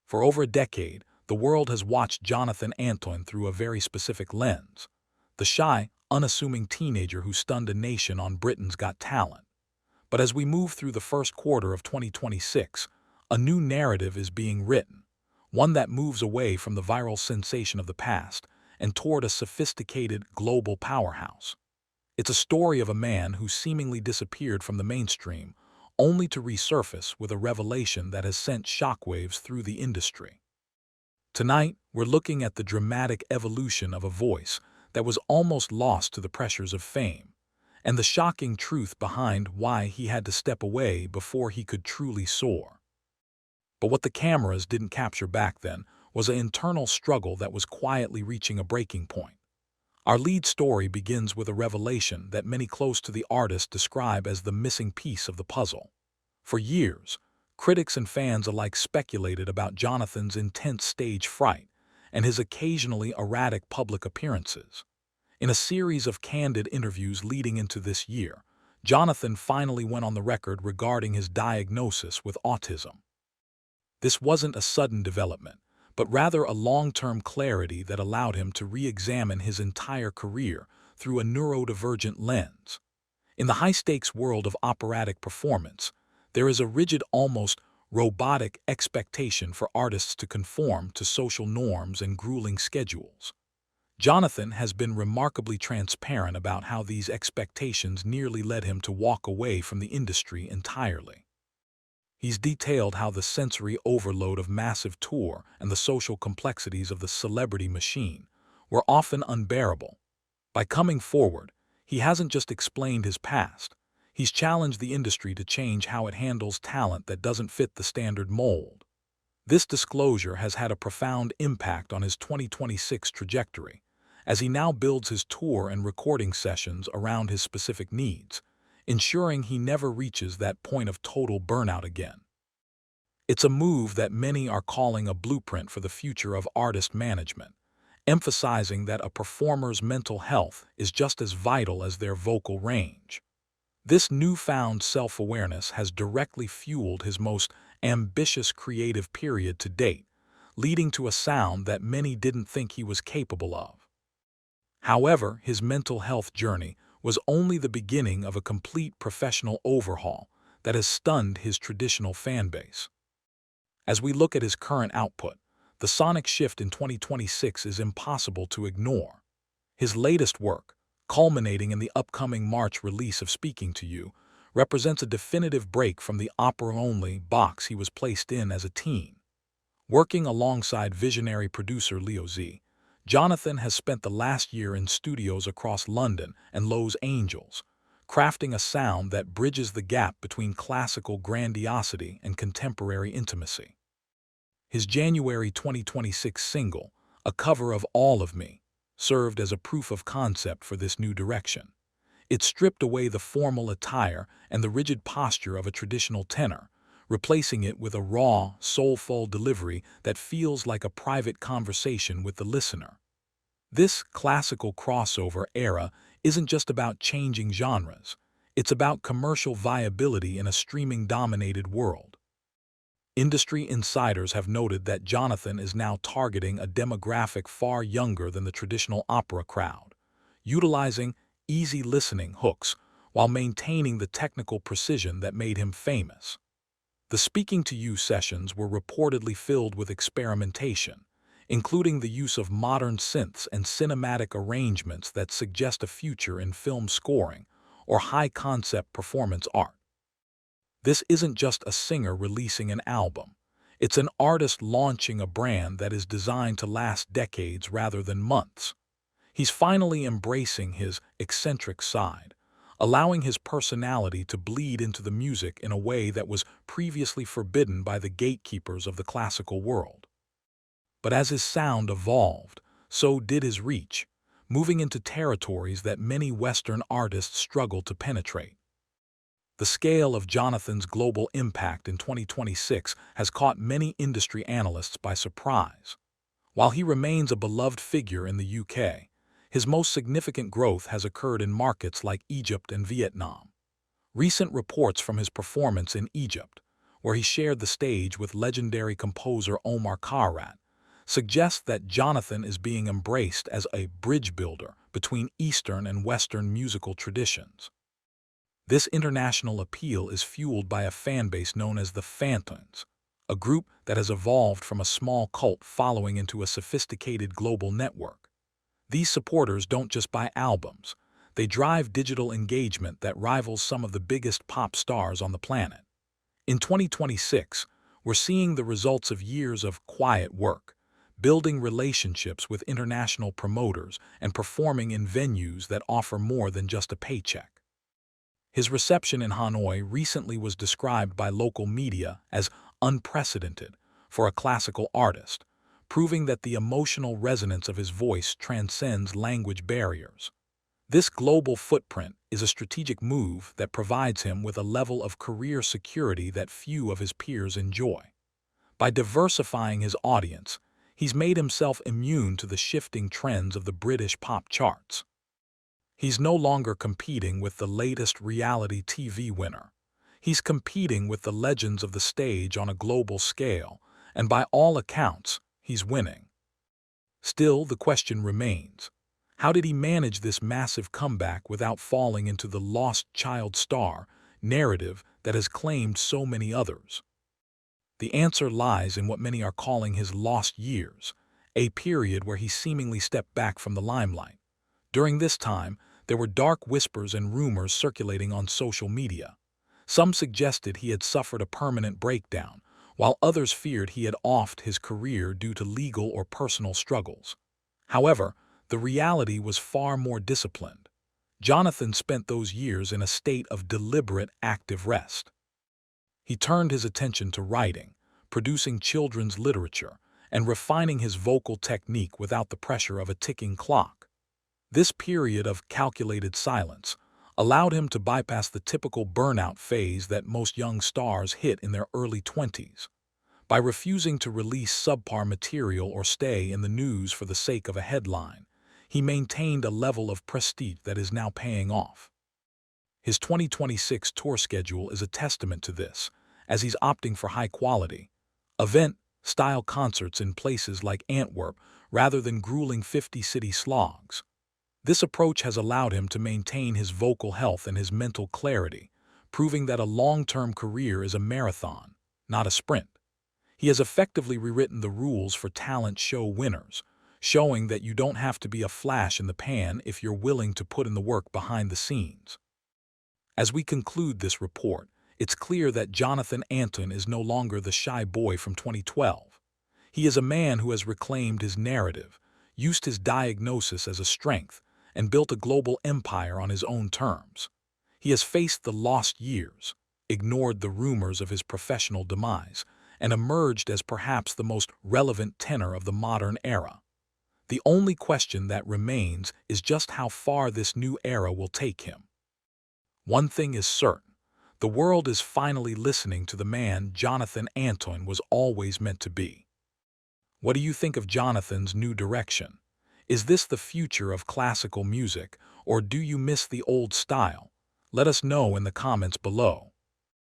For over a decade, the world has watched Jonathan Antoine through a very specific lens. The shy, unassuming teenager who stunned a nation on Britain's Got Talent. But as we move through the first quarter of 2026, a new narrative is being written, one that moves away from the viral sensation of the past and toward a sophisticated global powerhouse. It's a story of a man who seemingly disappeared from the mainstream, only to resurface with a revelation that has sent shockwaves through the industry. Tonight, we're looking at the dramatic evolution of a voice that was almost lost to the pressures of fame, and the shocking truth behind why he had to step away before he could truly soar. But what the cameras didn't capture back then was an internal struggle that was quietly reaching a breaking point. Our lead story begins with a revelation that many close to the artist describe as the missing piece of the puzzle. For years, critics and fans alike speculated about Jonathan's intense stage fright and his occasionally erratic public appearances. In a series of candid interviews leading into this year, Jonathan finally went on the record regarding his diagnosis with autism. This wasn't a sudden development, but rather a long-term clarity that allowed him to re-examine his entire career through a neurodivergent lens. In the high-stakes world of operatic performance, there is a rigid, almost robotic expectation for artists to conform to social norms and grueling schedules. Jonathan has been remarkably transparent about how these expectations nearly led him to walk away from the industry entirely. He's detailed how the sensory overload of massive tour and the social complexities of the celebrity machine were often unbearable. By coming forward, he hasn't just explained his past, he's challenged the industry to change how it handles talent that doesn't fit the standard mold. This disclosure has had a profound impact on his 2026 trajectory, as he now builds his tour and recording sessions around his specific needs, ensuring he never reaches that point of total burnout again. It's a move that many are calling a blueprint for the future of artist management, emphasizing that a performer's mental health is just as vital as their vocal range. This newfound self-awareness has directly fueled his most ambitious creative period to date, leading to a sound that many didn't think he was capable of. However, his mental health journey was only the beginning of a complete professional overhaul that has stunned his traditional fanbase. As we look at his current output, the sonic shift in 2026 is impossible to ignore. His latest work, culminating in the upcoming March release of Speaking to You, represents a definitive break from the opera-only box he was placed in as a teen. Working alongside visionary producer Leo Z, Jonathan has spent the last year in studios across London and Los Angeles, crafting a sound that bridges the gap between classical grandiosity and contemporary intimacy. His January 2026 single, A Cover of All of Me, served as a proof of concept for this new direction. It stripped away the formal attire and the rigid posture of a traditional tenor, replacing it with a raw, soulful delivery that feels like a private conversation with the listener. This classical crossover era isn't just about changing genres, it's about commercial viability in a streaming-dominated world. Industry insiders have noted that Jonathan is now targeting a demographic far younger than the traditional opera crowd, utilizing easy listening hooks while maintaining the technical precision that made him famous. The Speaking to You sessions were reportedly filled with experimentation, including the use of modern synths and cinematic arrangements that suggest a future in film scoring or high-concept performance art. This isn't just a singer releasing an album. It's an artist launching a brand that is designed to last decades rather than months. He's finally embracing his eccentric side, allowing his personality to bleed into the music in a way that was previously forbidden by the gatekeepers of the classical world. But as his sound evolved, so did his reach, moving into territories that many Western artists struggle to penetrate. The scale of Jonathan's global impact in 2026 has caught many industry analysts by surprise. While he remains a beloved figure in the UK, his most significant growth has occurred in markets like Egypt and Vietnam. Recent reports from his performance in Egypt, where he shared the stage with legendary composer Omar Khayyam, suggests that Jonathan is being embraced as a bridge builder between Eastern and Western musical traditions. This international appeal is fueled by a fanbase known as the Phantoms, a group that has evolved from a small cult following into a sophisticated global network. These supporters don't just buy albums, they drive digital engagement that rivals some of the biggest pop stars on the planet. In 2026, we're seeing the results of years of quiet work, building relationships with international promoters and performing in venues that offer more than just a paycheck. His reception in Hanoi recently was described by local media as unprecedented for a classical artist, proving that the emotional resonance of his voice transcends language barriers. This global footprint is a strategic move that provides him with a level of career security that few of his peers enjoy. By diversifying his audience, he's made himself immune to the shifting trends of the British pop charts. He's no longer competing with the latest reality TV winner. He's competing with the legends of the stage on a global scale, and by all accounts, he's winning. Still, the question remains, how did he manage this massive comeback without falling into the lost child star narrative that has claimed so many others? The answer lies in what many are calling his lost years, a period where he seemingly stepped back from the limelight. During this time, there were dark whispers and rumors circulating on social media. Some suggested he had suffered a permanent breakdown, while others feared he had offed his career due to legal or personal struggles. However, the reality was far more disciplined. Jonathan spent those years in a state of deliberate, active rest. He turned his attention to writing, producing children's literature, and refining his vocal technique without the pressure of a ticking clock. This period of calculated silence allowed him to bypass the typical burnout phase that most young stars hit in their early 20s. By refusing to release subpar material or stay in the news for the sake of a headline, he maintained a level of prestige that is now paying off. His 2026 tour schedule is a testament to this, as he's opting for high-quality, event-style concerts in places like Antwerp rather than grueling 50-city slogs. This approach has allowed him to maintain his vocal health and his mental clarity, proving that a long-term career is a marathon, not a sprint. He has effectively rewritten the rules for talent show winners, showing that you don't have to be a flash in the pan if you're willing to put in the work behind the scenes. As we conclude this report, it's clear that Jonathan Antoine is no longer the shy boy from 2012. He is a man who has reclaimed his narrative, used his diagnosis as a strength, and built a global empire on his own terms. He has faced the lost years, ignored the rumors of his professional demise, and emerged as perhaps the most relevant tenor of the modern era. The only question that remains is just how far this new era will take him. One thing is certain, the world is finally listening to the man Jonathan Antoine was always meant to be. What do you think of Jonathan's new direction? Is this the future of classical music, or do you miss the old style? Let us know in the comments below.